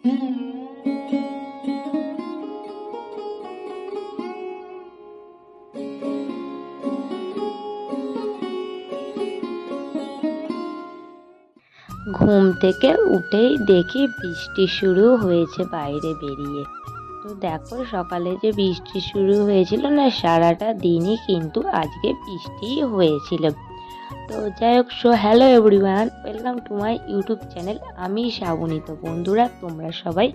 ঘুম থেকে উঠেই দেখি বৃষ্টি শুরু হয়েছে বাইরে বেরিয়ে। তো দেখো সকালে যে বৃষ্টি শুরু হয়েছিল না, সারাটা দিনই কিন্তু আজকে বৃষ্টিই হয়েছিল। তো যাই হোক, hello everyone, welcome to my YouTube channel. আমি শ্রাবণী। তো বন্ধুরা, তোমরা সবাই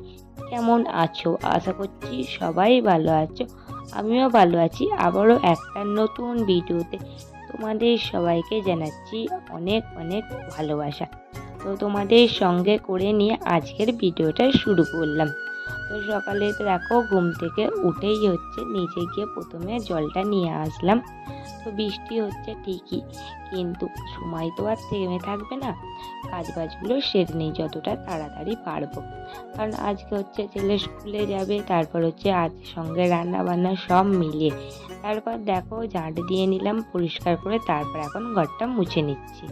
কেমন আছো? আশা করছি সবাই ভালো আছো, আমিও ভালো আছি। আবারও একটা নতুন ভিডিওতে তোমাদের সবাইকে জানাচ্ছি অনেক অনেক ভালোবাসা। তো তোমাদের সঙ্গে করে নিয়ে আজকের ভিডিওটা শুরু করলাম। তো সকালে তো দেখো ঘুম থেকে উঠেই হচ্ছে নিচে গিয়ে প্রথমে জলটা নিয়ে আসলাম। তো বৃষ্টি হচ্ছে ঠিকই, কিন্তু সময় তো আর থেমে থাকবে না, কাজবাজগুলো সেরে নেই যতটা তাড়াতাড়ি পারবো। কারণ আজকে হচ্ছে ছেলে স্কুলে যাবে, তারপর হচ্ছে আজ সঙ্গে রান্না বান্না সব মিলিয়ে। তারপর দেখো ঝাঁট দিয়ে নিলাম পরিষ্কার করে, তারপর এখন ঘরটা মুছে নিচ্ছি।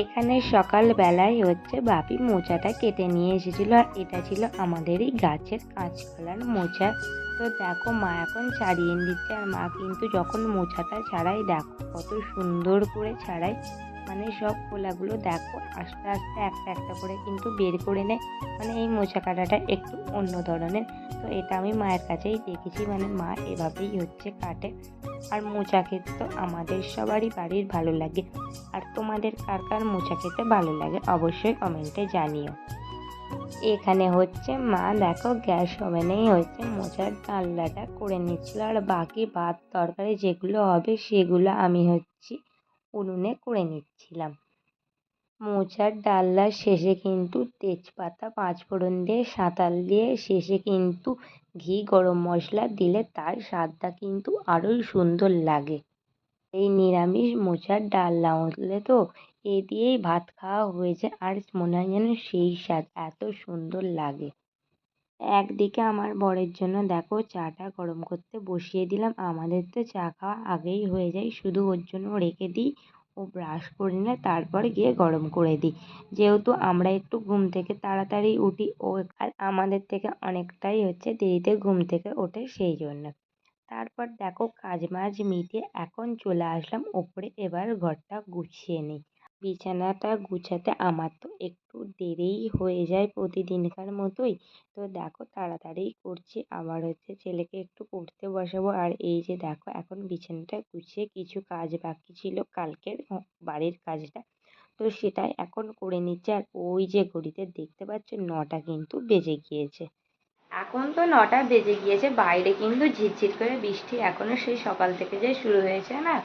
এখানে সকালবেলায় হচ্ছে বাপি মোচাটা কেটে নিয়ে এসেছিল, আর এটা ছিল আমাদেরই গাছের কাঁচকলার মোচা। তো দেখো মা এখন ছাড়িয়ে দিচ্ছে, আর মা কিন্তু যখন মোচাটা ছাড়াই দেখো কত সুন্দর করে ছাড়াই, মানে সব খোলাগুলো দেখো আস্তে আস্তে একটা একটা করে কিন্তু বের করে নেয়। মানে এই মোচা কাটাটা একটু অন্য ধরনের। তো এটা আমি মায়ের কাছেই দেখেছি, মানে মা এভাবেই হচ্ছে কাটে। আর মোচা খেতে তো আমাদের সবারই বাড়ির ভালো লাগে। আর তোমাদের কার কার মোচা খেতে ভালো লাগে অবশ্যই কমেন্টে জানিও। এখানে হচ্ছে মা দেখো গ্যাস ওভেনেই হচ্ছে মোচার ডালনাটা করে নিচ্ছিল, আর বাকি ভাত তরকারি যেগুলো হবে সেগুলো আমি হচ্ছে উনুনে করে নিচ্ছিলাম। মোচার ডালনার শেষে কিন্তু তেজপাতা পাঁচফোড়ন দিয়ে সাঁতাল দিয়ে শেষে কিন্তু ঘি গরম মশলা দিলে তার স্বাদটা কিন্তু আরোই সুন্দর লাগে। এই নিরামিষ মোচার ডালনা হলে তো এ দিয়েই ভাত খাওয়া হয়েছে, আর মনে হয় যেন সেই স্বাদ, এত সুন্দর লাগে। একদিকে আমার বরের জন্য দেখো চাটা গরম করতে বসিয়ে দিলাম। আমাদের তো চা খাওয়া আগেই হয়ে যায়, শুধু ওর জন্য রেখে দিই। ও ব্রাশ করে নিলে তারপর গিয়ে গরম করে দিই। যেহেতু আমরা একটু ঘুম থেকে তাড়াতাড়ি উঠি, ও আর আমাদের থেকে অনেকটাই হচ্ছে দেরিতে ঘুম থেকে ওঠে, সেই জন্য। তারপর দেখো কাজ মাজ মিটিয়ে এখন চলে আসলাম ওপরে, এবার ঘরটা গুছিয়ে নিই। বিছানাটা গুছাতে আমার তো একটু দেরিই হয়ে যায় প্রতিদিনকার মতোই। তো দেখো তাড়াতাড়ি করছি, আবার হচ্ছে ছেলেকে একটু পড়তে বসাবো। আর এই যে দেখো এখন বিছানাটা গুছিয়ে কিছু কাজ বাকি ছিল কালকের বাড়ির কাজটা, তো সেটাই এখন করে নিচ্ছে। আর ওই যে ঘড়িতে দেখতে পাচ্ছ 9টা কিন্তু বেজে গিয়েছে। এখন তো 9টা বেজে গিয়েছে, বাইরে কিন্তু ঝিরঝির করে বৃষ্টি এখনো সেই সকাল থেকে যে শুরু হয়েছে না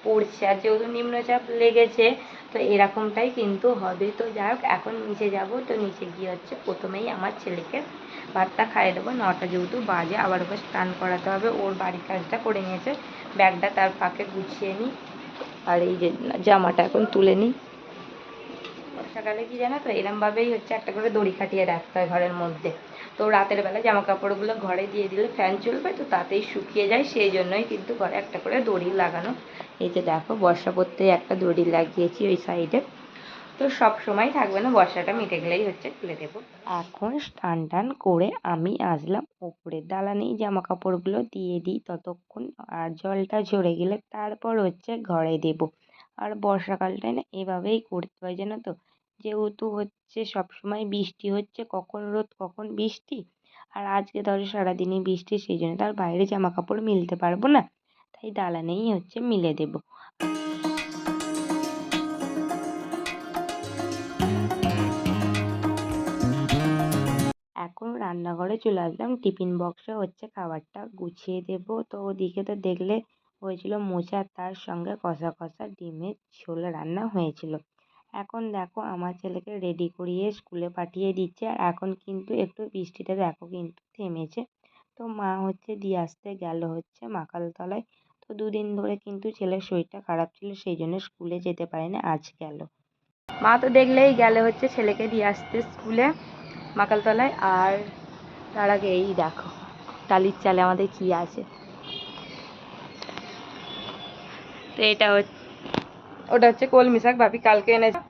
পড়ছে। আর যেহেতু নিম্নচাপ লেগেছে, তো এরকমটাই কিন্তু হবে। তো যাই হোক এখন নিচে যাব, তো নিচে গিয়ে হচ্ছে প্রথমেই আমার ছেলেকে ভাতটা খাইয়ে দেবো। 9টা যেহেতু বাজে, আবার ওকে স্নান করাতে হবে, ওর বাড়ির কাজটা করে নিয়েছে। ব্যাগটা তার ফাঁকে গুছিয়ে নিই, আর এই যে জামাটা এখন তুলে নিই। বর্ষাকালে কি জানো তো এরমভাবেই হচ্ছে একটা করে দড়ি খাটিয়ে রাখতে হয় ঘরের মধ্যে। তো রাতের বেলা জামা কাপড়গুলো ঘরে দিয়ে দিলে ফ্যান চলবে, তো তাতেই শুকিয়ে যায়, সেই জন্যই কিন্তু ঘরে একটা করে দড়ি লাগানো। এই যে দেখো বর্ষা পড়তেই একটা দড়ি লাগিয়েছি ওই সাইডে। তো সব সময় থাকবে না, বর্ষাটা মিটে গেলেই হচ্ছে খুলে দেবো। এখন স্নান টান করে আমি আসলাম ওপরে, দালানেই জামা কাপড়গুলো দিয়ে দিই ততক্ষণ, আর জলটা ঝরে গেলে তারপর হচ্ছে ঘরে দেব। আর বর্ষাকালটায় না এভাবেই করতে হয় জানো তো, যেহেতু হচ্ছে সবসময় বৃষ্টি হচ্ছে, কখন রোদ কখন বৃষ্টি। আর আজকে ধরো সারাদিনই বৃষ্টি, সেই জন্য তার বাইরে জামা কাপড় মিলতে পারবো না, তাই দালানেই হচ্ছে মিলে দেবো। এখন রান্নাঘরে চলে আসলাম, টিফিন বক্সে হচ্ছে খাবারটা গুছিয়ে দেব। তো ওদিকে তো দেখলে হয়েছিল মোচা, তার সঙ্গে কষা কষা ডিমের ঝোল রান্না হয়েছিল। এখন দেখো আমার ছেলেকে রেডি করিয়ে স্কুলে পাঠিয়ে দিচ্ছে, আর এখন কিন্তু একটু বৃষ্টিটা দেখো কিন্তু থেমেছে। তো মা হচ্ছে দিয়ে আসতে গেল হচ্ছে মাকালতলায়। তো দুদিন ধরে কিন্তু ছেলের শরীরটা খারাপ ছিল, সেই জন্য স্কুলে যেতে পারেনি, আজ গেল। মা তো দেখলেই গেলে হচ্ছে ছেলেকে দিয়ে আসতে স্কুলে মাকালতলায়। আর তার আগে এই দেখো টালির চালে আমাদের কি আছে। তো এটা ওটা হচ্ছে কলমি শাক, ভাবি কালকে এনেছে।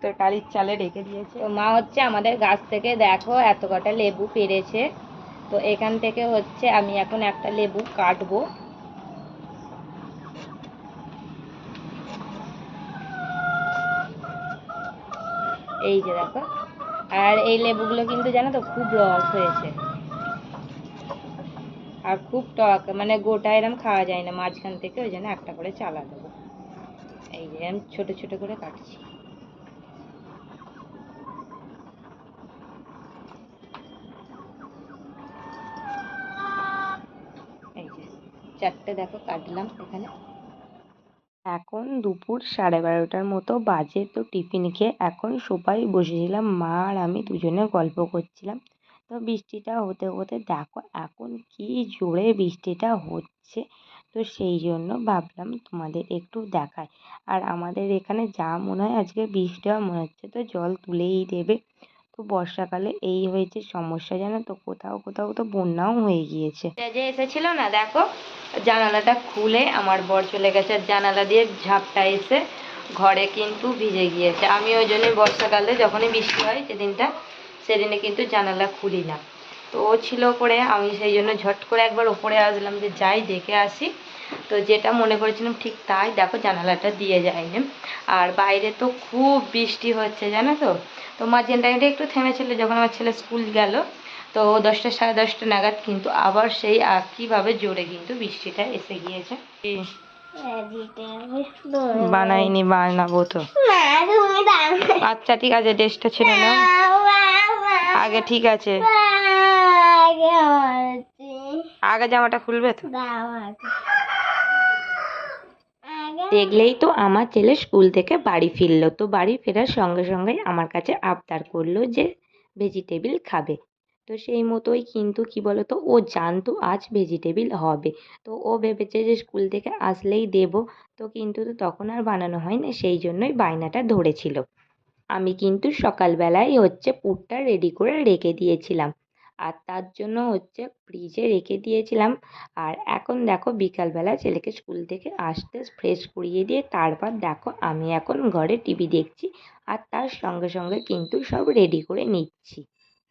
তো টালির চালে রেখে দিয়েছে। তো মা হচ্ছে আমাদের গাছ থেকে দেখো এত কটা লেবু পেরেছে। তো এখান থেকে হচ্ছে আমি এখন একটা লেবু কাটবো। এই যে দেখো, আর এই লেবুগুলো কিন্তু জানো তো খুব রস হয়েছে আর খুব টক, মানে গোটা এরম খাওয়া যায় না, মাঝখান থেকে ওই জন্য একটা করে চালা দেবো। এই যে আমি ছোট ছোট করে কাটছি। এই যে চারটে দেখো কাটলাম এখানে। এখন দুপুর 12:30টার মতো বাজে। তো টিফিন খেয়ে এখন সোফায় বসেছিলাম, মা আর আমি দুজনে গল্প করছিলাম। তো বৃষ্টিটা হতে হতে দেখো এখন কি জোরে বৃষ্টিটা হচ্ছে। তো সেই জন্য ভাবলাম তোমাদের একটু দেখাই। আর আমাদের এখানে যা মনে হয় আজকে বৃষ্টি হওয়া মনে হচ্ছে, তো জল তুলেই দেবে। তো বর্ষাকালে এই হয়েছে সমস্যা, জানো তো, কোথাও কোথাও তো বন্যাও হয়ে গিয়েছে। যে এসেছিল না দেখো, জানালাটা খুলে আমার বর চলে গেছে, আর জানালা দিয়ে ঝাপটা এসে ঘরে কিন্তু ভিজে গিয়েছে। আমি ওই জন্যই বর্ষাকালে যখনই বৃষ্টি হয় সেদিনে কিন্তু জানালা খুলি না। তো ও ছিল ওপরে, আমি সেই জন্য ঝট করে একবার ওপরে আসলাম যে যাই দেখে আসি। তো যেটা মনে করেছিলাম ঠিক তাই, দেখো জানালাটা দিয়ে যায়নি। আর বাইরে তো খুব বৃষ্টি হচ্ছে জানো তো। তো মাঝখান টাইমটা একটু থেমেছিল যখন আমার ছেলে স্কুল গেল। তো 10টা 10:30 নাগাদ কিন্তু আবার সেই একইভাবে জোরে কিন্তু বৃষ্টিটা এসে গিয়েছে। বানাইনি, বানাবো তো। আচ্ছা ঠিক আছে, ড্রেসটা ছেড়ে নাও আগে। ঠিক আছে, আগে জামাটা খুলবে তো। দেখলেই তো আমার ছেলে স্কুল থেকে বাড়ি ফিরলো। তো বাড়ি ফেরার সঙ্গে সঙ্গে আমার কাছে আবদার করলো যে ভেজিটেবিল খাবে। তো সেই মতোই কিন্তু কি বলতো, ও জানতো আজ ভেজিটেবিল হবে। তো ও ভেবেছে যে স্কুল থেকে আসলেই দেব। তো কিন্তু তো তখন আর বানানো হয় না, সেই জন্যই বায়নাটা ধরেছিল। আমি কিন্তু সকালবেলায় হচ্ছে পুরটা রেডি করে রেখে দিয়েছিলাম, আর তার জন্য হচ্ছে ফ্রিজে রেখে দিয়েছিলাম। আর এখন দেখো বিকালবেলা ছেলেকে স্কুল থেকে আসতে ফ্রেশ করিয়ে দিয়ে তারপর দেখো আমি এখন ঘরে টিভি দেখছি, আর তার সঙ্গে সঙ্গে কিন্তু সব রেডি করে নিচ্ছি।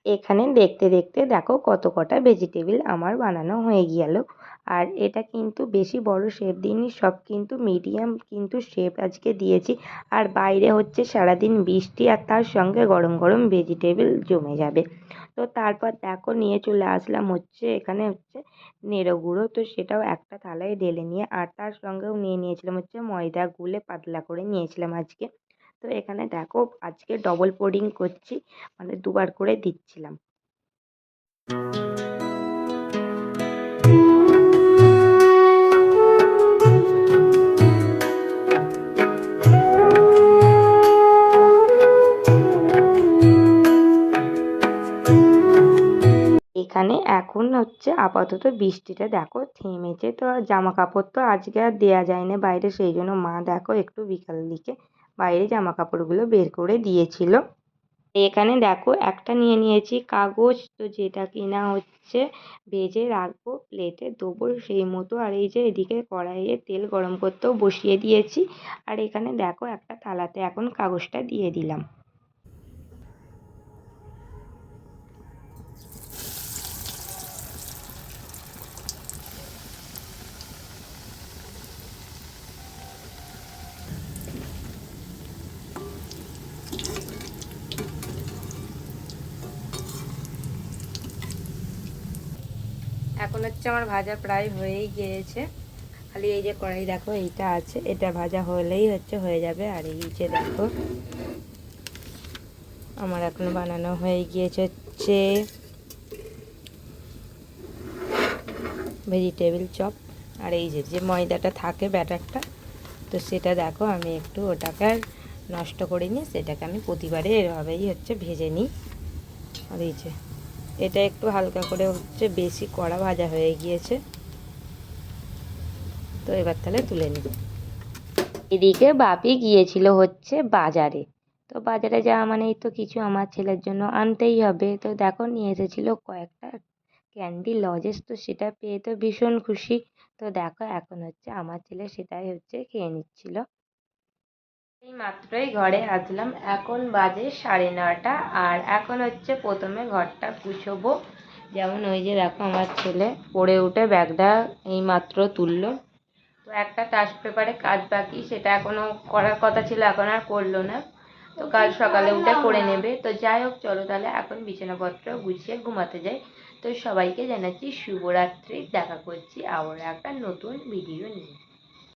এখানে দেখতে দেখতে দেখো কত কটা ভেজিটেবিল আমার বানানো হয়ে গেল। আর এটা কিন্তু বেশি বড় শেপ দিইনি, সব কিন্তু মিডিয়াম কিন্তু শেপ আজকে দিয়েছি। আর বাইরে হচ্ছে সারাদিন বৃষ্টি, আর তার সঙ্গে গরম গরম ভেজিটেবিল জমে যাবে। তো তারপর দেখো নিয়ে চলে আসলাম হচ্ছে এখানে হচ্ছে নেড়ো গুঁড়ো। তো সেটাও একটা থালায় ঢেলে নিয়ে, আর তার সঙ্গেও নিয়ে নিয়েছিলাম হচ্ছে ময়দা গুলে পাতলা করে নিয়েছিলাম আজকে। তো এখানে দেখো আজকে ডবল কোডিং করছি, মানে দুবার করে দিচ্ছিলাম। এখানে এখন হচ্ছে আপাতত বৃষ্টিটা দেখো থেমেছে। তো জামা কাপড় তো আজকে আর দেওয়া যায় না বাইরে, সেই জন্য মা দেখো একটু বিকাল দিকে বাইরে জামা কাপড়গুলো বের করে দিয়েছিল। এখানে দেখো একটা নিয়ে নিয়েছি কাগজ, তো যেটা কিনা হচ্ছে ভেজে রাখবো, প্লেটে দেবো সেই মতো। আর এই যে এদিকে কড়াইয়ে তেল গরম করতেও বসিয়ে দিয়েছি। আর এখানে দেখো একটা থালাতে এখন কাগজটা দিয়ে দিলাম। এখন হচ্ছে আমার ভাজা প্রায় হয়েই গিয়েছে, খালি এই যে কড়াই দেখো এইটা আছে, এটা ভাজা হলেই হচ্ছে হয়ে যাবে। আর এই যে দেখো আমার এখন বানানো হয়ে গিয়েছে হচ্ছে ভেজিটেবিল চপ। আর এই যে যে ময়দাটা থাকে ব্যাটারটা, তো সেটা দেখো আমি একটু ওটাকে আর নষ্ট করিনি, সেটাকে আমি প্রতিবারে এভাবেই হচ্ছে ভেজে নিই। আর এই যে এটা একটু হালকা করে হচ্ছে বেশি কড়া ভাজা হয়ে গিয়েছে। তো এবার তাহলে তুলে নিই। এদিকে বাপি গিয়েছিল হচ্ছে বাজারে। তো বাজারে যাওয়া মানেই তো কিছু আমার ছেলের জন্য আনতেই হবে। তো দেখো নিয়ে এসেছিল কয়েকটা ক্যান্ডি লজেস, তো সেটা পেয়ে তো ভীষণ খুশি। তো দেখো এখন হচ্ছে আমার ছেলে সেটাই হচ্ছে খেয়ে নিচ্ছিল। এই মাত্রই ঘরে আসলাম, এখন বাজে 9:30 আর এখন হচ্ছে প্রথমে ঘরটা গুছোবো। যেমন ওই যে দেখো আমার ছেলে পড়ে উঠে ব্যাগটা এই মাত্র তুললো। তো একটা টাস্ক পেপারে কাজ বাকি, সেটা এখনো করার কথা ছিল, এখন আর করলো না। তো কাল সকালে উঠে করে নেবে। তো যাই হোক, চলো তাহলে এখন বিছানাপত্র গুছিয়ে ঘুমাতে যাই। তো সবাইকে জানাচ্ছি শুভরাত্রি, দেখা করছি আবার একটা নতুন ভিডিও নিয়ে।